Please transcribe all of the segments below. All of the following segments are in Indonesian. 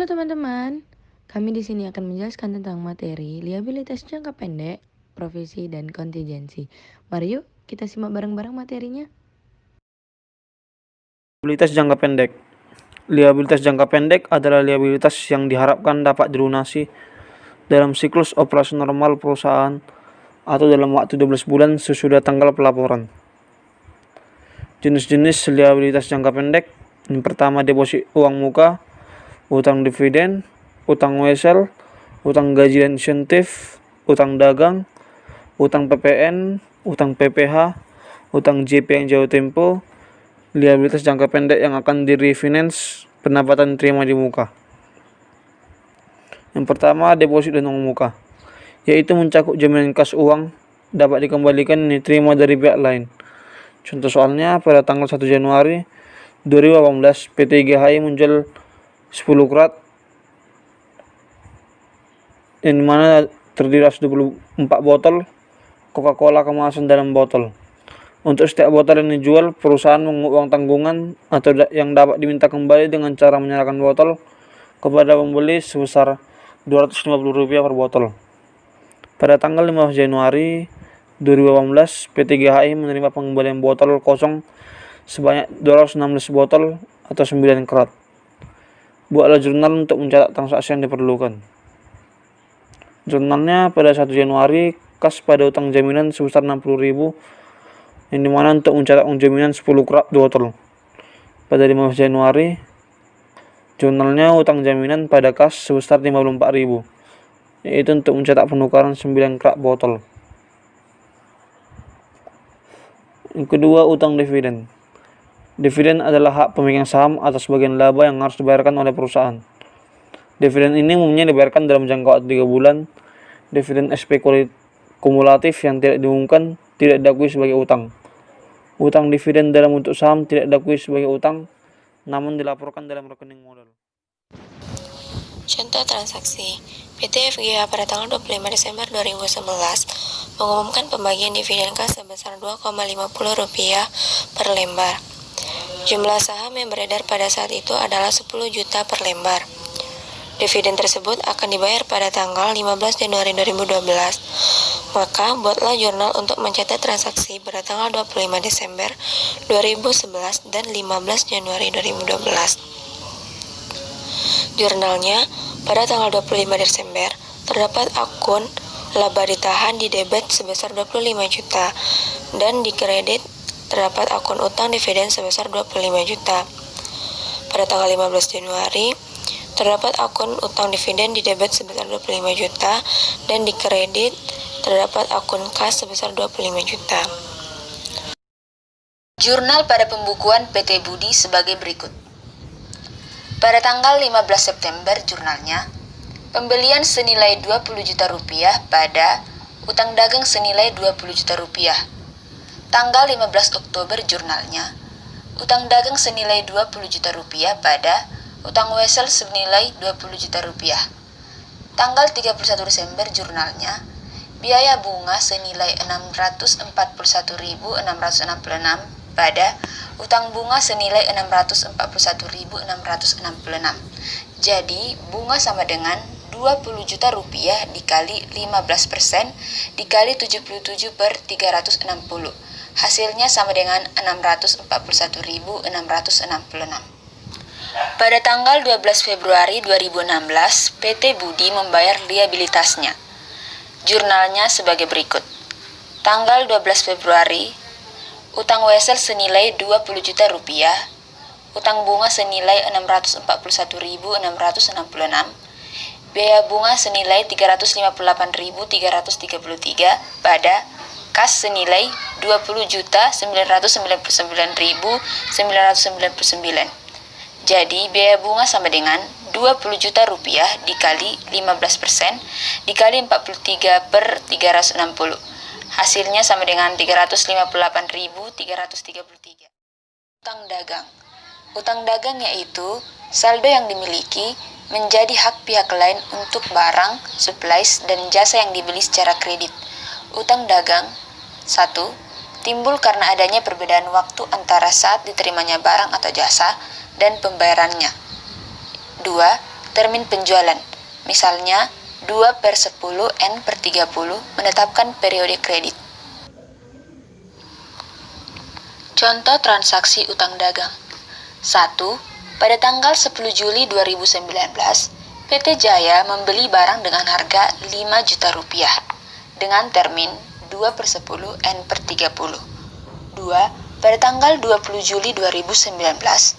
Halo teman-teman, kami di sini akan menjelaskan tentang materi liabilitas jangka pendek, provisi, dan kontingensi. Mari yuk kita simak bareng-bareng materinya. Liabilitas jangka pendek. Liabilitas jangka pendek adalah liabilitas yang diharapkan dapat dilunasi dalam siklus operasi normal perusahaan atau dalam waktu 12 bulan sesudah tanggal pelaporan. Jenis-jenis liabilitas jangka pendek. Yang pertama, deposit uang muka, utang dividen, utang wesel, utang gaji dan insentif, utang dagang, utang PPN, utang PPH, utang JP yang jauh tempo, liabilitas jangka pendek yang akan di-refinance pendapatan terima di muka. Yang pertama, deposit dan uang muka, yaitu mencakup jaminan kas uang dapat dikembalikan yang diterima dari pihak lain. Contoh soalnya, pada tanggal 1 Januari 2018, PT GHI menjual 10 krat yang dimana terdiri atas 24 botol Coca-Cola kemasan dalam botol. Untuk setiap botol yang dijual, perusahaan mengungut uang tanggungan atau yang dapat diminta kembali dengan cara menyerahkan botol kepada pembeli sebesar Rp250 per botol. Pada tanggal 15 Januari 2018, PT GHI menerima pengembalian botol kosong sebanyak 216 botol atau 9 krat. Buatlah jurnal untuk mencatat transaksi yang diperlukan. Jurnalnya pada 1 Januari, kas pada utang jaminan sebesar 60.000, yang dimana untuk mencatat uang jaminan 10 krat botol. Pada 15 Januari, jurnalnya utang jaminan pada kas sebesar 54.000, yaitu untuk mencetak penukaran 9 krat botol. Yang kedua, utang dividen. Dividen adalah hak pemegang saham atas bagian laba yang harus dibayarkan oleh perusahaan. Dividen ini umumnya dibayarkan dalam jangka waktu 3 bulan. Dividen SP kumulatif yang tidak diumumkan tidak diakui sebagai utang. Utang dividen dalam bentuk saham tidak diakui sebagai utang, namun dilaporkan dalam rekening modal. Contoh transaksi, PT FGH pada tanggal 25 Desember 2011 mengumumkan pembagian dividen kas sebesar Rp2,50 per lembar. Jumlah saham yang beredar pada saat itu adalah 10 juta per lembar. Dividen tersebut akan dibayar pada tanggal 15 Januari 2012. Maka buatlah jurnal untuk mencatat transaksi pada tanggal 25 Desember 2011 dan 15 Januari 2012. Jurnalnya, pada tanggal 25 Desember, terdapat akun laba ditahan di debit sebesar 25 juta dan di kredit terdapat akun utang dividen sebesar 25 juta. Pada tanggal 15 Januari, terdapat akun utang dividen di debit sebesar 25 juta dan di kredit terdapat akun kas sebesar 25 juta. Jurnal pada pembukuan PT Budi sebagai berikut. Pada tanggal 15 September jurnalnya, pembelian senilai Rp20 juta pada utang dagang senilai Rp20 juta. Tanggal 15 Oktober jurnalnya, utang dagang senilai Rp20 juta pada utang wesel senilai Rp20 juta. Tanggal 31 Desember jurnalnya, biaya bunga senilai Rp641.666 pada utang bunga senilai Rp641.666. Jadi, bunga sama dengan Rp20 juta dikali 15% dikali 77/360. Hasilnya sama dengan Rp641.666. Pada tanggal 12 Februari 2016, PT Budi membayar liabilitasnya. Jurnalnya sebagai berikut. Tanggal 12 Februari, utang wesel senilai Rp20 juta, utang bunga senilai Rp641.666, biaya bunga senilai Rp358.333 pada kas senilai Rp20.999.999. Jadi, biaya bunga sama dengan Rp20 juta dikali 15% dikali 43/360. Hasilnya sama dengan Rp358.333. Utang dagang. Utang dagang yaitu saldo yang dimiliki menjadi hak pihak lain untuk barang, supplies, dan jasa yang dibeli secara kredit. Utang dagang 1. Timbul karena adanya perbedaan waktu antara saat diterimanya barang atau jasa dan pembayarannya. 2. termin penjualan. Misalnya, 2/10 N/30 menetapkan periode kredit. Contoh transaksi utang dagang. 1. Pada tanggal 10 Juli 2019, PT Jaya membeli barang dengan harga 5 juta rupiah dengan termin 2/10 N/30. 2. Pada tanggal 20 Juli 2019,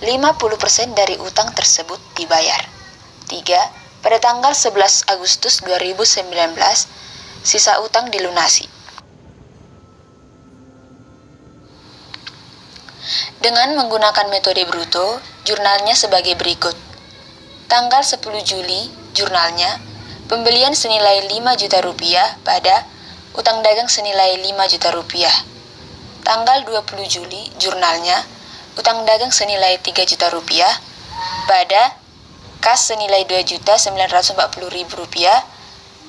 50% dari utang tersebut dibayar. 3. Pada tanggal 11 Agustus 2019, sisa utang dilunasi. Dengan menggunakan metode bruto, jurnalnya sebagai berikut. Tanggal 10 Juli, jurnalnya, pembelian senilai 5 juta rupiah pada utang dagang senilai 5 juta rupiah. Tanggal 20 Juli, jurnalnya, utang dagang senilai 3 juta rupiah pada kas senilai 2.940.000 rupiah,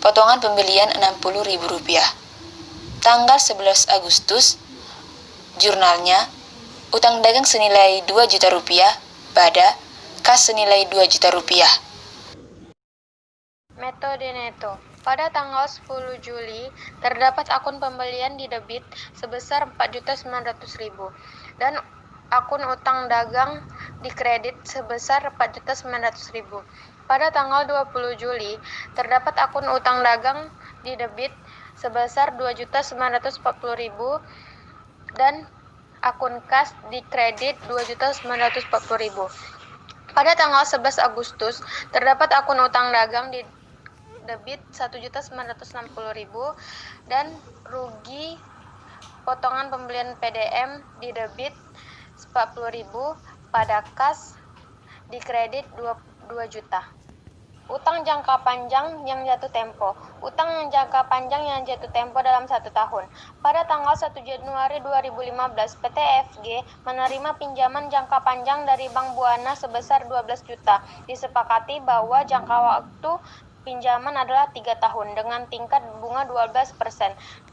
potongan pembelian 60.000 rupiah. Tanggal 11 Agustus, jurnalnya, utang dagang senilai 2 juta rupiah pada kas senilai 2 juta rupiah. Metode neto. Pada tanggal 10 Juli, terdapat akun pembelian di debit sebesar 4.900.000 dan akun utang dagang di kredit sebesar 4.900.000. Pada tanggal 20 Juli, terdapat akun utang dagang di debit sebesar 2.940.000 dan akun kas di kredit 2.940.000. Pada tanggal 11 Agustus, terdapat akun utang dagang di debit 1.960.000 dan rugi potongan pembelian PDM di debit 40.000 pada kas di kredit 2 juta. Utang jangka panjang yang jatuh tempo. Utang yang jangka panjang yang jatuh tempo dalam 1 tahun. Pada tanggal 1 Januari 2015, PT FG menerima pinjaman jangka panjang dari Bank Buana sebesar 12 juta. Disepakati bahwa jangka waktu pinjaman adalah 3 tahun dengan tingkat bunga 12%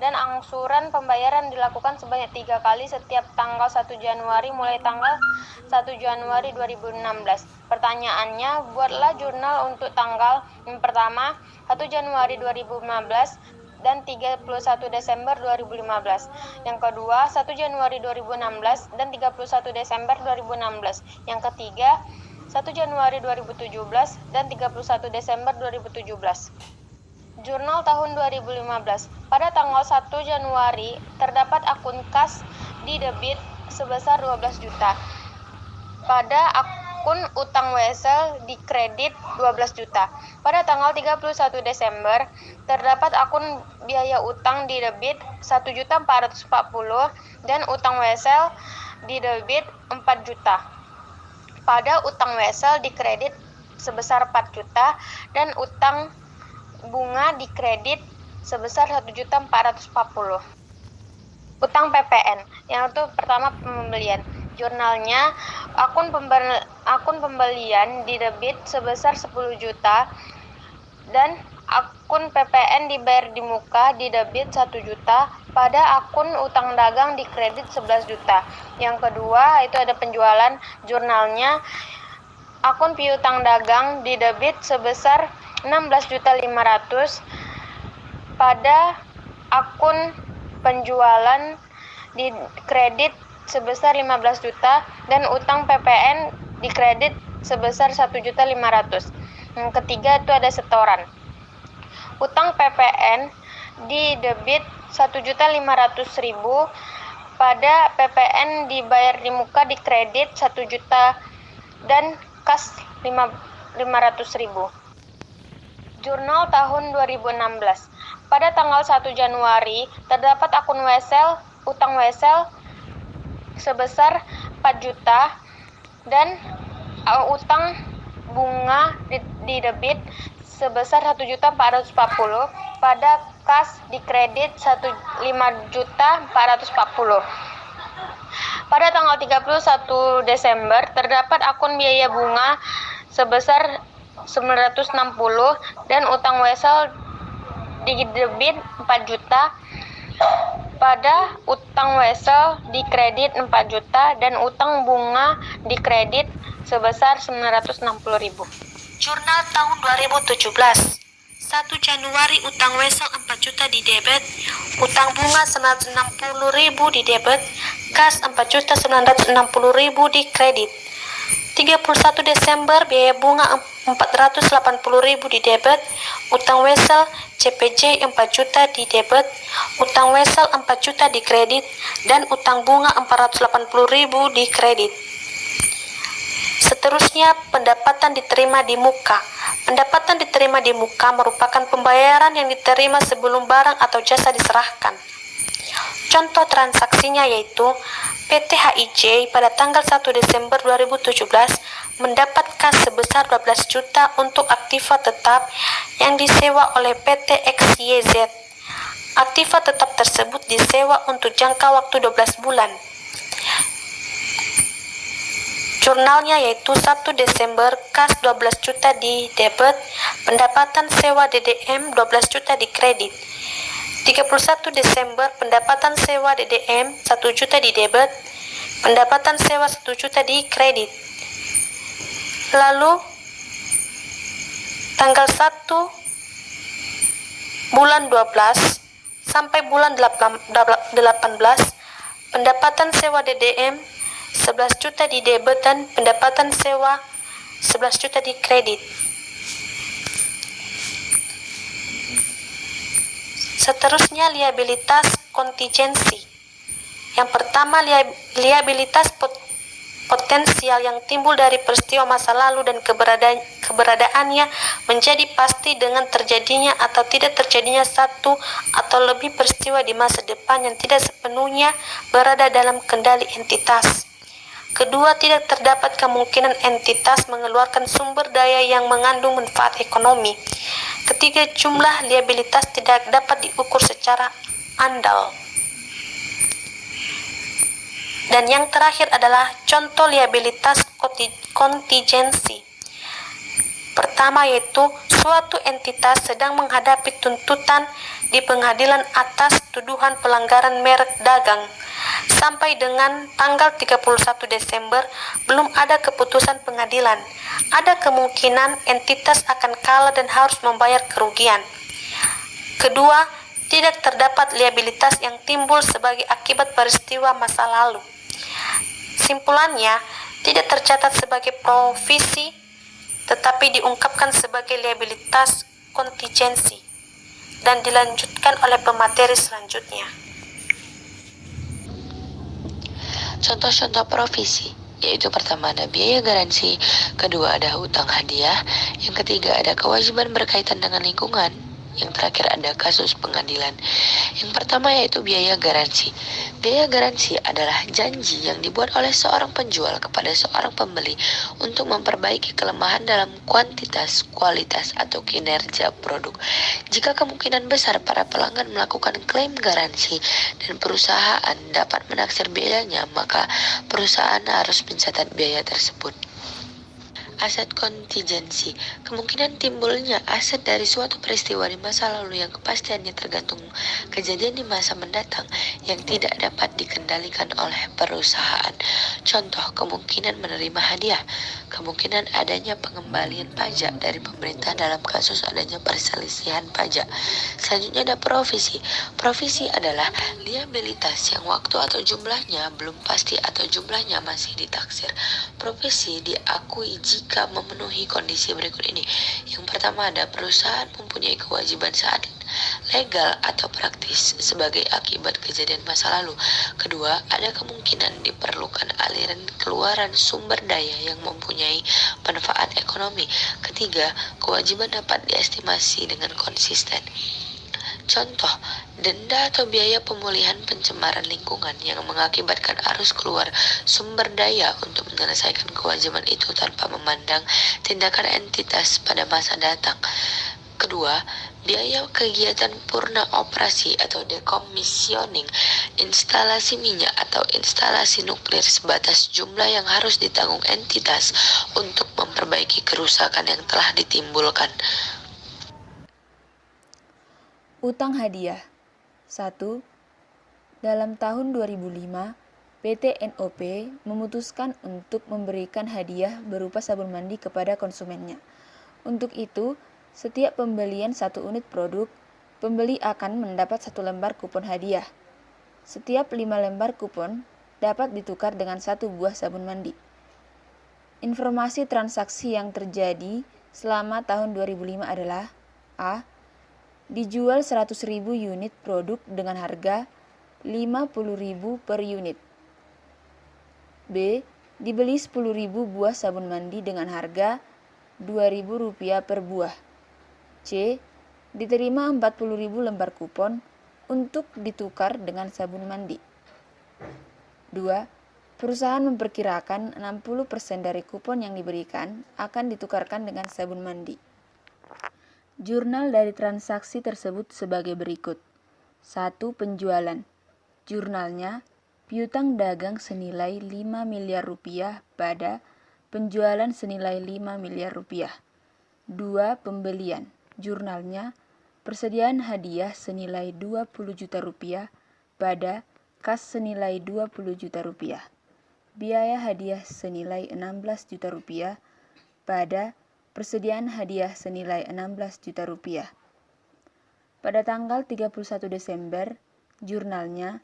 dan angsuran pembayaran dilakukan sebanyak 3 kali setiap tanggal 1 Januari mulai tanggal 1 Januari 2016. Pertanyaannya, buatlah jurnal untuk tanggal yang pertama 1 Januari 2015 dan 31 Desember 2015. Yang kedua 1 Januari 2016 dan 31 Desember 2016. Yang ketiga 1 Januari 2017 dan 31 Desember 2017. Jurnal tahun 2015. Pada tanggal 1 Januari, terdapat akun kas di debit sebesar 12 juta. Pada akun utang wesel di kredit 12 juta. Pada tanggal 31 Desember, terdapat akun biaya utang di debit 1.440 dan utang wesel di debit 4 juta. Pada utang wesel di kredit sebesar 4 juta dan utang bunga di kredit sebesar 1.440. Utang PPN, yang itu pertama pembelian. Jurnalnya, akun pembelian di debit sebesar 10 juta dan akun PPN dibayar di muka di debit 1 juta pada akun utang dagang di kredit 11 juta. Yang kedua, itu ada penjualan. Jurnalnya, akun piutang dagang di debit sebesar 16.500.000 pada akun penjualan di kredit sebesar 15 juta dan utang PPN di kredit sebesar 1.500.000. Yang ketiga itu ada setoran. Utang PPN di debit 1.500.000 pada PPN dibayar di muka di kredit 1 juta dan kas 500.000. Jurnal tahun 2016. Pada tanggal 1 Januari terdapat akun wesel, utang wesel sebesar 4 juta dan utang bunga di debit sebesar 1.440 pada kas di kredit 5.440. Pada tanggal 31 Desember terdapat akun biaya bunga sebesar 960 dan utang wesel di debit 4 juta pada utang wesel di kredit 4 juta dan utang bunga di kredit sebesar 960.000. Jurnal tahun 2017. 1 Januari utang wesel 4 juta di debit, utang bunga 960.000 di debit, kas 4.960.000 di kredit. 31 Desember biaya bunga 480.000 di debit, utang wesel CPJ 4 juta di debit, utang wesel 4 juta di kredit, dan utang bunga 480.000 di kredit. Seterusnya, pendapatan diterima di muka. Pendapatan diterima di muka merupakan pembayaran yang diterima sebelum barang atau jasa diserahkan. Contoh transaksinya yaitu PT HIJ pada tanggal 1 Desember 2017 mendapat kas sebesar 12 juta untuk aktiva tetap yang disewa oleh PT XYZ. Aktiva tetap tersebut disewa untuk jangka waktu 12 bulan. Jurnalnya yaitu 1 Desember kas 12 juta di debit, pendapatan sewa DDM 12 juta di kredit. 31 Desember pendapatan sewa DDM 1 juta di debit, pendapatan sewa 1 juta di kredit. Lalu tanggal 1 bulan 12 sampai bulan 18 pendapatan sewa DDM 11 juta di debit dan pendapatan sewa 11 juta di kredit. Seterusnya liabilitas kontingensi. Yang pertama, liabilitas potensial yang timbul dari peristiwa masa lalu dan keberadaannya menjadi pasti dengan terjadinya atau tidak terjadinya satu atau lebih peristiwa di masa depan yang tidak sepenuhnya berada dalam kendali entitas. Kedua, tidak terdapat kemungkinan entitas mengeluarkan sumber daya yang mengandung manfaat ekonomi. Ketiga, jumlah liabilitas tidak dapat diukur secara andal. Dan yang terakhir adalah contoh liabilitas kontingensi. Pertama yaitu suatu entitas sedang menghadapi tuntutan di pengadilan atas tuduhan pelanggaran merek dagang. Sampai dengan tanggal 31 Desember belum ada keputusan pengadilan. Ada kemungkinan entitas akan kalah dan harus membayar kerugian. Kedua, tidak terdapat liabilitas yang timbul sebagai akibat peristiwa masa lalu. Simpulannya, tidak tercatat sebagai provisi, tetapi diungkapkan sebagai liabilitas kontingensi dan dilanjutkan oleh pemateri selanjutnya. Contoh-contoh provisi, yaitu pertama ada biaya garansi, kedua ada hutang hadiah, yang ketiga ada kewajiban berkaitan dengan lingkungan, yang terakhir ada kasus pengadilan. Yang pertama yaitu biaya garansi. Biaya garansi adalah janji yang dibuat oleh seorang penjual kepada seorang pembeli untuk memperbaiki kelemahan dalam kuantitas, kualitas, atau kinerja produk. Jika kemungkinan besar para pelanggan melakukan klaim garansi dan perusahaan dapat menaksir biayanya, maka perusahaan harus mencatat biaya tersebut. Aset kontingensi, kemungkinan timbulnya aset dari suatu peristiwa di masa lalu yang kepastiannya tergantung kejadian di masa mendatang yang tidak dapat dikendalikan oleh perusahaan. Contoh, kemungkinan menerima hadiah, kemungkinan adanya pengembalian pajak dari pemerintah dalam kasus adanya perselisihan pajak. Selanjutnya ada provisi. Provisi adalah liabilitas yang waktu atau jumlahnya belum pasti atau jumlahnya masih ditaksir. Provisi diakui jika memenuhi kondisi berikut ini. Yang pertama ada perusahaan mempunyai kewajiban saat legal atau praktis sebagai akibat kejadian masa lalu. Kedua, ada kemungkinan diperlukan aliran keluaran sumber daya yang mempunyai manfaat ekonomi. Ketiga, kewajiban dapat diestimasi dengan konsisten. Contoh, denda atau biaya pemulihan pencemaran lingkungan yang mengakibatkan arus keluar sumber daya untuk menyelesaikan kewajiban itu tanpa memandang tindakan entitas pada masa datang. Kedua, biaya kegiatan purna operasi atau decommissioning instalasi minyak atau instalasi nuklir sebatas jumlah yang harus ditanggung entitas untuk memperbaiki kerusakan yang telah ditimbulkan. Utang hadiah. 1. Dalam tahun 2005, PT NOP memutuskan untuk memberikan hadiah berupa sabun mandi kepada konsumennya. Untuk itu, setiap pembelian 1 unit produk, pembeli akan mendapat 1 lembar kupon hadiah. Setiap 5 lembar kupon dapat ditukar dengan 1 buah sabun mandi. Informasi transaksi yang terjadi selama tahun 2005 adalah: A. Dijual 100.000 unit produk dengan harga 50.000 per unit. B. Dibeli 10.000 buah sabun mandi dengan harga Rp2.000 per buah. C. Diterima 40.000 lembar kupon untuk ditukar dengan sabun mandi. 2. Perusahaan memperkirakan 60% dari kupon yang diberikan akan ditukarkan dengan sabun mandi. Jurnal dari transaksi tersebut sebagai berikut. 1. Penjualan. Jurnalnya, piutang dagang senilai Rp5 miliar pada penjualan senilai Rp5 miliar. 2. Pembelian. Jurnalnya, persediaan hadiah senilai Rp20 juta pada kas senilai Rp20 juta. Biaya hadiah senilai Rp16 juta pada persediaan hadiah senilai Rp16 juta. Pada tanggal 31 Desember, jurnalnya,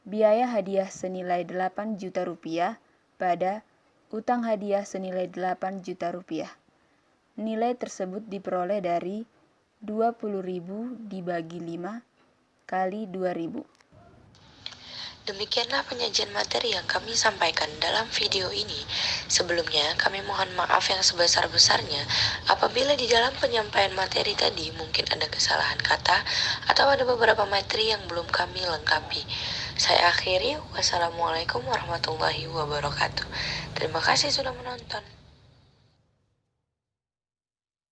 biaya hadiah senilai Rp8 juta pada utang hadiah senilai Rp8 juta. Nilai tersebut diperoleh dari 20.000 dibagi 5 kali 2.000. Demikianlah penyajian materi yang kami sampaikan dalam video ini. Sebelumnya, kami mohon maaf yang sebesar-besarnya apabila di dalam penyampaian materi tadi mungkin ada kesalahan kata atau ada beberapa materi yang belum kami lengkapi. Saya akhiri, wassalamualaikum warahmatullahi wabarakatuh. Terima kasih sudah menonton.